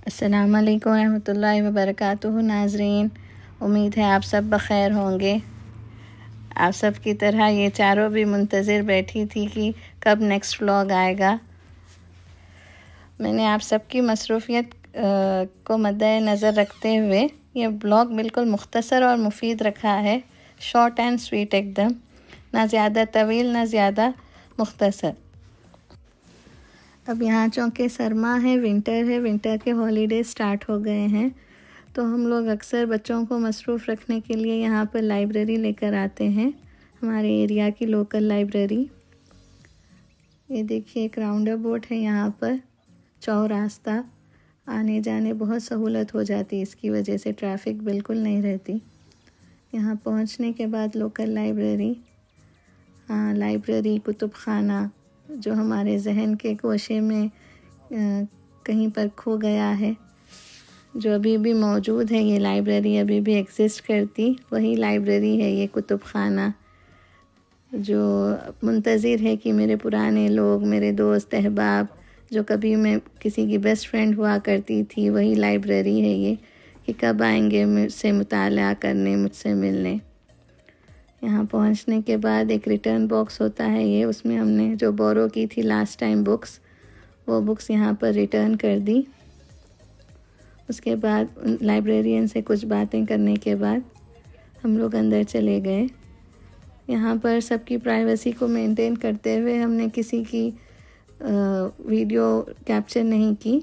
अस्सलाम वालेकुम रहमतुल्लाहि व बरकातुहू। नाज़रीन, उम्मीद है आप सब बख़ैर होंगे। आप सब की तरह ये चारों भी मुंतज़िर बैठी थी कि कब नेक्स्ट व्लॉग आएगा। मैंने आप सब की मसरूफ़ियत को मद्देनज़र रखते हुए ये ब्लॉग बिल्कुल मुख्तसर और मुफीद रखा है। शॉर्ट एंड स्वीट एकदम, ना ज़्यादा तवील ना ज़्यादा मुख्तसर। अब यहाँ चूँकि सरमा है, विंटर के हॉलीडेज स्टार्ट हो गए हैं, तो हम लोग अक्सर बच्चों को मसरूफ़ रखने के लिए यहाँ पर लाइब्रेरी लेकर आते हैं, हमारे एरिया की लोकल लाइब्रेरी। ये देखिए एक राउंडर बोट है यहाँ पर, चौरास्ता, आने जाने बहुत सहूलत हो जाती है, इसकी वजह से ट्रैफिक बिल्कुल नहीं रहती। यहाँ पहुँचने के बाद लोकल लाइब्रेरी, लाइब्रेरी कुतुब खाना जो हमारे जहन के गोशे में कहीं पर खो गया है, जो अभी भी मौजूद है, ये लाइब्रेरी अभी भी एग्ज़िस्ट करती, वही लाइब्रेरी है ये कुतुब खाना, जो मुंतज़िर है कि मेरे पुराने लोग, मेरे दोस्त अहबाब, जो कभी मैं किसी की बेस्ट फ्रेंड हुआ करती थी, वही लाइब्रेरी है ये, कि कब आएंगे मुझसे मुताला करने, मुझसे मिलने। यहाँ पहुँचने के बाद एक रिटर्न बॉक्स होता है ये, उसमें हमने जो बोरो की थी लास्ट टाइम बुक्स, वो बुक्स यहाँ पर रिटर्न कर दी। उसके बाद लाइब्रेरियन से कुछ बातें करने के बाद हम लोग अंदर चले गए। यहाँ पर सबकी प्राइवेसी को मेंटेन करते हुए हमने किसी की वीडियो कैप्चर नहीं की।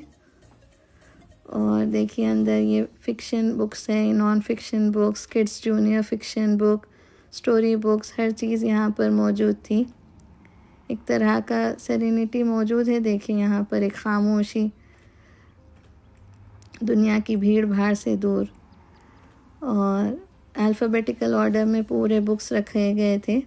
और देखिए अंदर ये फ़िक्शन बुक्स हैं, non fiction books, kids junior fiction book, story books, हर चीज़ यहाँ पर मौजूद थी। एक तरह का सेरेनिटी मौजूद है। देखिए यहाँ पर एक खामोशी, दुनिया की भीड़ भाड़ से दूर, और अल्फ़ाबेटिकल ऑर्डर में पूरे बुक्स रखे गए थे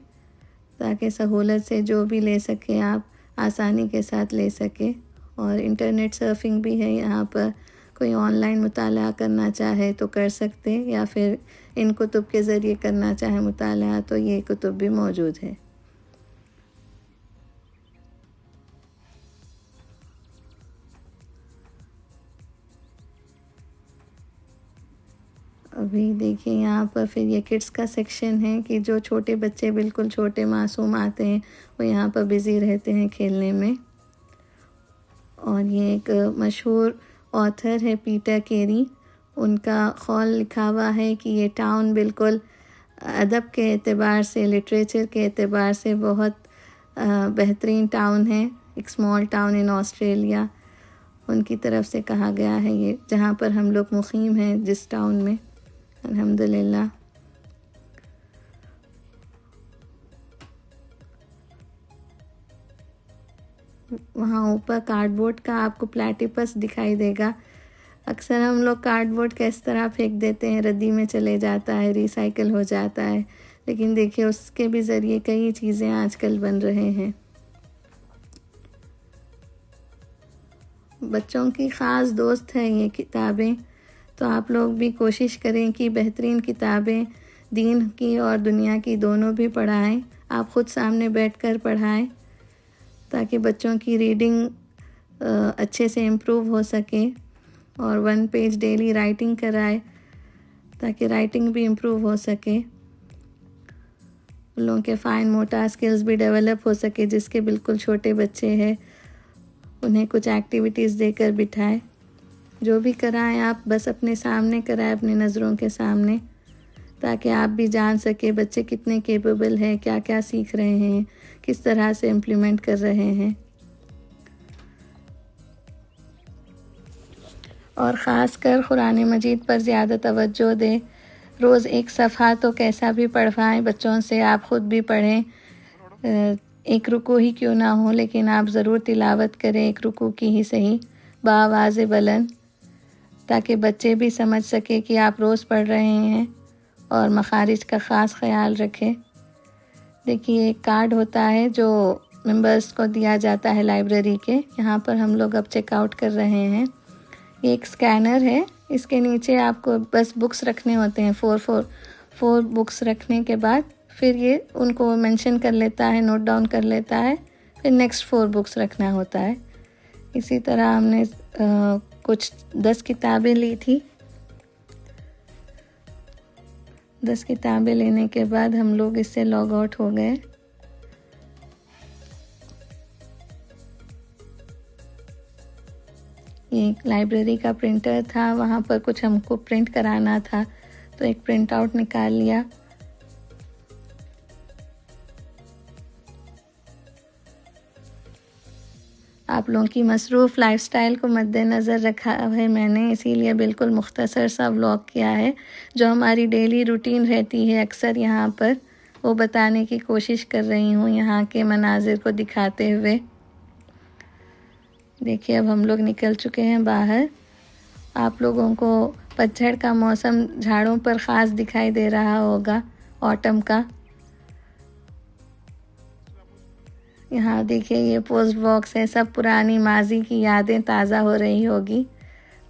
ताकि सहूलत से जो भी ले सके आप आसानी के साथ ले सके। और इंटरनेट सर्फिंग भी है यहाँ पर, कोई ऑनलाइन मुताला करना चाहे तो कर सकते, या फिर इन कुतुब के ज़रिए करना चाहे मुताला तो ये कुतुब भी मौजूद है। अभी देखिए यहाँ पर फिर ये किड्स का सेक्शन है कि जो छोटे बच्चे बिल्कुल छोटे मासूम आते हैं वो यहाँ पर बिज़ी रहते हैं खेलने में। और ये एक मशहूर ऑथर है पीटर केरी, उनका कॉल लिखा हुआ है कि ये टाउन बिल्कुल अदब के एतबार से, लिटरेचर के एतबार से बहुत बेहतरीन टाउन है, एक स्मॉल टाउन इन ऑस्ट्रेलिया, उनकी तरफ से कहा गया है ये, जहाँ पर हम लोग मुकीम हैं, जिस टाउन में, अल्हम्दुलिल्लाह। वहाँ ऊपर कार्डबोर्ड का आपको प्लेटिपस दिखाई देगा। अक्सर हम लोग कार्डबोर्ड किस तरह फेंक देते हैं, रद्दी में चले जाता है, रिसाइकिल हो जाता है, लेकिन देखिए उसके भी ज़रिए कई चीज़ें आजकल बन रहे हैं। बच्चों की ख़ास दोस्त है ये किताबें, तो आप लोग भी कोशिश करें कि बेहतरीन किताबें दीन की और दुनिया की दोनों भी पढ़ाएं। आप ख़ुद सामने बैठकर पढ़ाएं ताकि बच्चों की रीडिंग अच्छे से इम्प्रूव हो सके, और 1 पेज डेली राइटिंग कराए ताकि राइटिंग भी इम्प्रूव हो सके, उन लोगों के फ़ाइन मोटर स्किल्स भी डेवलप हो सके। जिसके बिल्कुल छोटे बच्चे हैं उन्हें कुछ एक्टिविटीज़ देकर बिठाएं। जो भी कराएं आप बस अपने सामने कराएं, अपनी नज़रों के सामने, ताकि आप भी जान सके बच्चे कितने कैपेबल हैं, क्या क्या सीख रहे हैं, किस तरह से इम्प्लीमेंट कर रहे हैं। और ख़ास कर कुरान मजीद पर ज़्यादा तवज्जो दें। रोज़ एक सफ़हा तो कैसा भी पढ़वाएं बच्चों से, आप ख़ुद भी पढ़ें, एक रुकू ही क्यों ना हो, लेकिन आप ज़रूर तिलावत करें, एक रुकू की ही सही, बाआवाज़ बुलंद, ताकि बच्चे भी समझ सके कि आप रोज़ पढ़ रहे हैं। और मखारिज का ख़ास ख्याल रखें। देखिए एक कार्ड होता है जो मेंबर्स को दिया जाता है लाइब्रेरी के, यहाँ पर हम लोग अब चेकआउट कर रहे हैं। ये एक स्कैनर है, इसके नीचे आपको बस बुक्स रखने होते हैं, 4 बुक्स रखने के बाद फिर ये उनको मेंशन कर लेता है, नोट डाउन कर लेता है, फिर नेक्स्ट 4 बुक्स रखना होता है। इसी तरह हमने कुछ 10 किताबें ली थी। 10 किताबें लेने के बाद हम लोग इससे लॉग आउट हो गए। ये एक लाइब्रेरी का प्रिंटर था, वहाँ पर कुछ हमको प्रिंट कराना था तो एक प्रिंट आउट निकाल लिया। आप लोगों की मसरूफ़ लाइफस्टाइल को मद्देनज़र रखा है मैंने, इसीलिए बिल्कुल मुख्तसर सा व्लॉग किया है। जो हमारी डेली रूटीन रहती है अक्सर यहाँ पर, वो बताने की कोशिश कर रही हूँ यहाँ के मनाजिर को दिखाते हुए। देखिए अब हम लोग निकल चुके हैं बाहर। आप लोगों को पतझड़ का मौसम झाड़ों पर ख़ास दिखाई दे रहा होगा, ऑटम का। यहाँ देखिए ये पोस्ट बॉक्स है, सब पुरानी माजी की यादें ताज़ा हो रही होगी।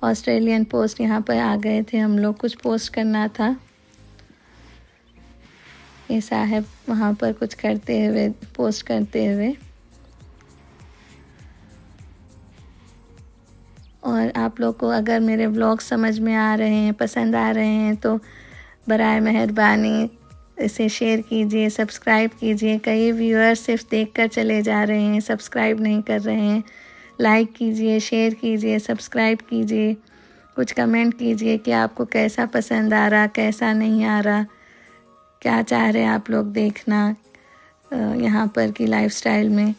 ऑस्ट्रेलियन पोस्ट यहाँ पर आ गए थे हम लोग, कुछ पोस्ट करना था। ये साहब वहाँ पर कुछ करते हुए, पोस्ट करते हुए। और आप लोग को अगर मेरे व्लॉग समझ में आ रहे हैं, पसंद आ रहे हैं तो बराए मेहरबानी इसे शेयर कीजिए, सब्सक्राइब कीजिए। कई व्यूअर्स सिर्फ देखकर चले जा रहे हैं, सब्सक्राइब नहीं कर रहे हैं। लाइक कीजिए, शेयर कीजिए, सब्सक्राइब कीजिए, कुछ कमेंट कीजिए कि आपको कैसा पसंद आ रहा, कैसा नहीं आ रहा, क्या चाह रहे आप लोग देखना यहाँ पर की लाइफस्टाइल में,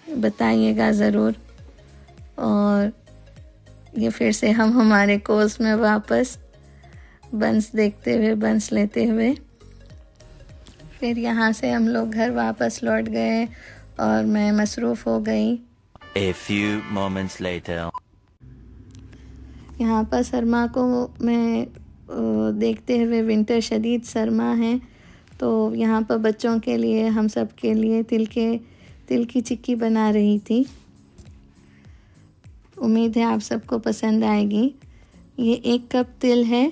बताइएगा ज़रूर। और ये फिर से हम हमारे कोर्स में वापस बंस देखते हुए, बंस लेते हुए फिर यहाँ से हम लोग घर वापस लौट गए और मैं मसरूफ़ हो गई। A few moments later. यहाँ पर सरमा को मैं देखते हुए, विंटर शदीद सरमा है, तो यहाँ पर बच्चों के लिए, हम सब के लिए तिल की चिक्की बना रही थी। उम्मीद है आप सबको पसंद आएगी। ये 1 कप तिल है,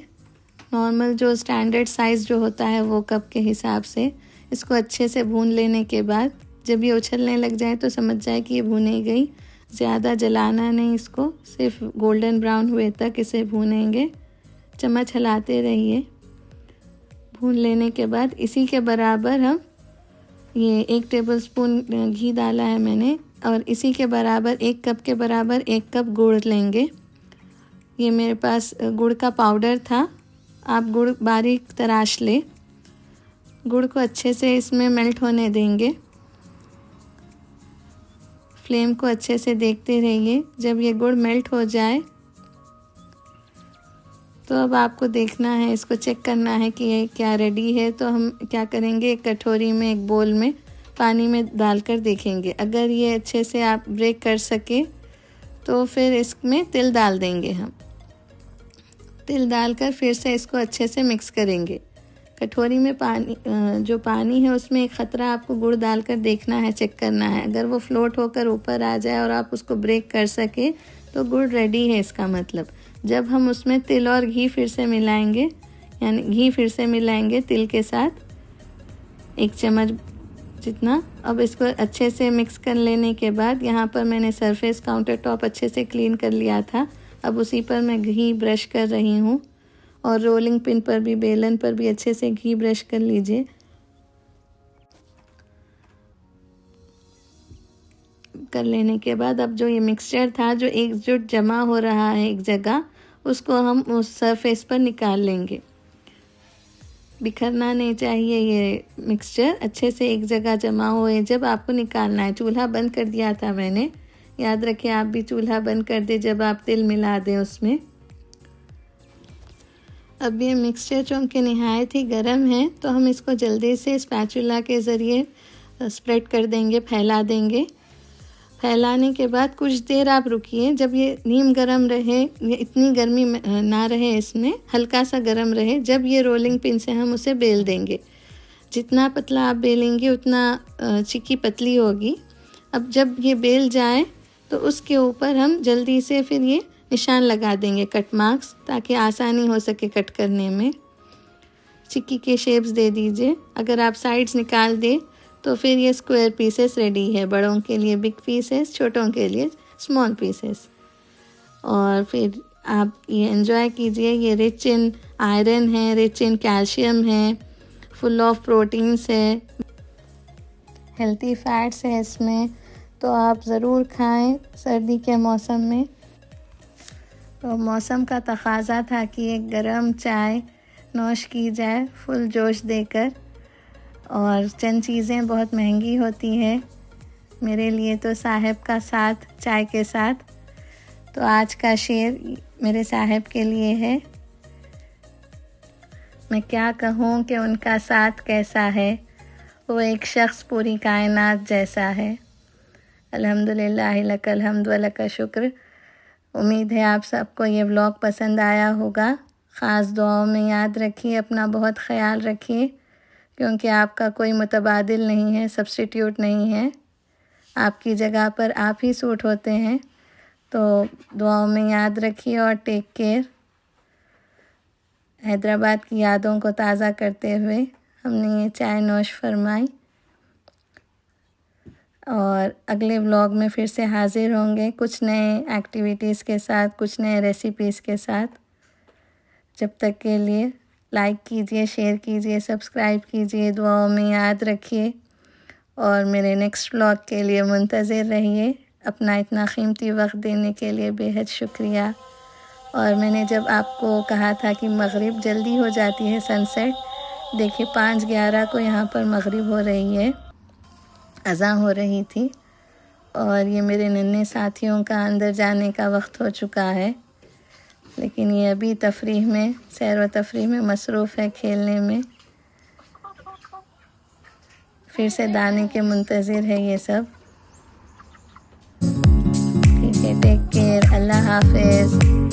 नॉर्मल जो स्टैंडर्ड साइज़ जो होता है वो कप के हिसाब से। इसको अच्छे से भून लेने के बाद जब ये उछलने लग जाए तो समझ जाए कि ये भुनी गई। ज़्यादा जलाना नहीं इसको, सिर्फ गोल्डन ब्राउन हुए तक इसे भूनेंगे। चम्मच हिलाते रहिए। भून लेने के बाद इसी के बराबर हम ये 1 टेबलस्पून घी डाला है मैंने, और इसी के बराबर 1 कप के बराबर 1 कप गुड़ लेंगे। ये मेरे पास गुड़ का पाउडर था, आप गुड़ बारीक तराश ले। गुड़ को अच्छे से इसमें मेल्ट होने देंगे। फ्लेम को अच्छे से देखते रहिए। जब ये गुड़ मेल्ट हो जाए तो अब आपको देखना है, इसको चेक करना है कि ये क्या रेडी है। तो हम क्या करेंगे, एक कटोरी में, एक बोल में पानी में डालकर देखेंगे। अगर ये अच्छे से आप ब्रेक कर सके तो फिर इसमें तिल डाल देंगे। हम तिल डालकर फिर से इसको अच्छे से मिक्स करेंगे। कटोरी में पानी, जो पानी है उसमें एक ख़तरा आपको गुड़ डालकर देखना है, चेक करना है। अगर वो फ्लोट होकर ऊपर आ जाए और आप उसको ब्रेक कर सके तो गुड़ रेडी है इसका मतलब। जब हम उसमें तिल और घी फिर से मिलाएंगे, यानी घी फिर से मिलाएंगे तिल के साथ, 1 चम्मच जितना। अब इसको अच्छे से मिक्स कर लेने के बाद यहाँ पर मैंने सरफेस काउंटर टॉप अच्छे से क्लीन कर लिया था। अब उसी पर मैं घी ब्रश कर रही हूँ, और रोलिंग पिन पर भी, बेलन पर भी अच्छे से घी ब्रश कर लीजिए। कर लेने के बाद अब जो ये मिक्सचर था, जो एकजुट जमा हो रहा है एक जगह, उसको हम उस सरफेस पर निकाल लेंगे। बिखरना नहीं चाहिए ये मिक्सचर, अच्छे से एक जगह जमा हुए जब आपको निकालना है। चूल्हा बंद कर दिया था मैंने, याद रखें आप भी चूल्हा बंद कर दें जब आप तिल मिला दें उसमें। अब ये मिक्सचर चूँकि नहायत ही गर्म है तो हम इसको जल्दी से स्पैचुला के ज़रिए स्प्रेड कर देंगे, फैला देंगे। फैलाने के बाद कुछ देर आप रुकिए, जब ये नीम गरम रहे, ये इतनी गर्मी ना रहे इसमें, हल्का सा गरम रहे। जब ये रोलिंग पिन से हम उसे बेल देंगे। जितना पतला आप बेलेंगे उतना चिक्की पतली होगी। अब जब ये बेल जाए तो उसके ऊपर हम जल्दी से फिर ये निशान लगा देंगे, कट मार्क्स, ताकि आसानी हो सके कट करने में। चिक्की के शेप्स दे दीजिए। अगर आप साइड्स निकाल दें तो फिर ये स्क्वायर पीसेस रेडी है। बड़ों के लिए बिग पीसेस, छोटों के लिए स्मॉल पीसेस। और फिर आप ये एंजॉय कीजिए। ये रिच इन आयरन है, रिच इन कैल्शियम है, फुल ऑफ प्रोटीन्स है, हेल्थी फैट्स है इसमें, तो आप ज़रूर खाएं सर्दी के मौसम में। तो मौसम का तकाज़ा था कि एक गरम चाय नोश की जाए फुल जोश देकर, और चंद चीज़ें बहुत महंगी होती हैं, मेरे लिए तो साहब का साथ चाय के साथ। तो आज का शेर मेरे साहब के लिए है। मैं क्या कहूँ कि उनका साथ कैसा है, वो एक शख्स पूरी कायनात जैसा है। अल्हम्दुलिल्लाह लकल हम्द व लका शुक्र। उम्मीद है आप सबको ये व्लॉग पसंद आया होगा। ख़ास दुआओं में याद रखिए, अपना बहुत ख़याल रखिए, क्योंकि आपका कोई मुतबादिल नहीं है, सब्स्टिट्यूट नहीं है। आपकी जगह पर आप ही सूट होते हैं। तो दुआओं में याद रखिए और टेक केयर। हैदराबाद की यादों को ताज़ा करते हुए हमने ये चाय नोश फरमाई, और अगले व्लॉग में फिर से हाज़िर होंगे कुछ नए एक्टिविटीज़ के साथ, कुछ नए रेसिपीज़ के साथ। जब तक के लिए लाइक कीजिए, शेयर कीजिए, सब्सक्राइब कीजिए, दुआओं में याद रखिए, और मेरे नेक्स्ट व्लॉग के लिए मुंतज़िर रहिए। अपना इतना कीमती वक्त देने के लिए बेहद शुक्रिया। और मैंने जब आपको कहा था कि मगरिब जल्दी हो जाती है, सनसेट, देखिए 5:11 को यहाँ पर मगरिब हो रही है, अज़ान हो रही थी, और ये मेरे नन्हे साथियों का अंदर जाने का वक्त हो चुका है, लेकिन ये अभी तफरीह में, सैर व तफरीह में मसरूफ़ है, खेलने में। फिर से दाने के मुंतज़िर है ये सब। ठीक है, टेक केयर, अल्लाह हाफ़िज़।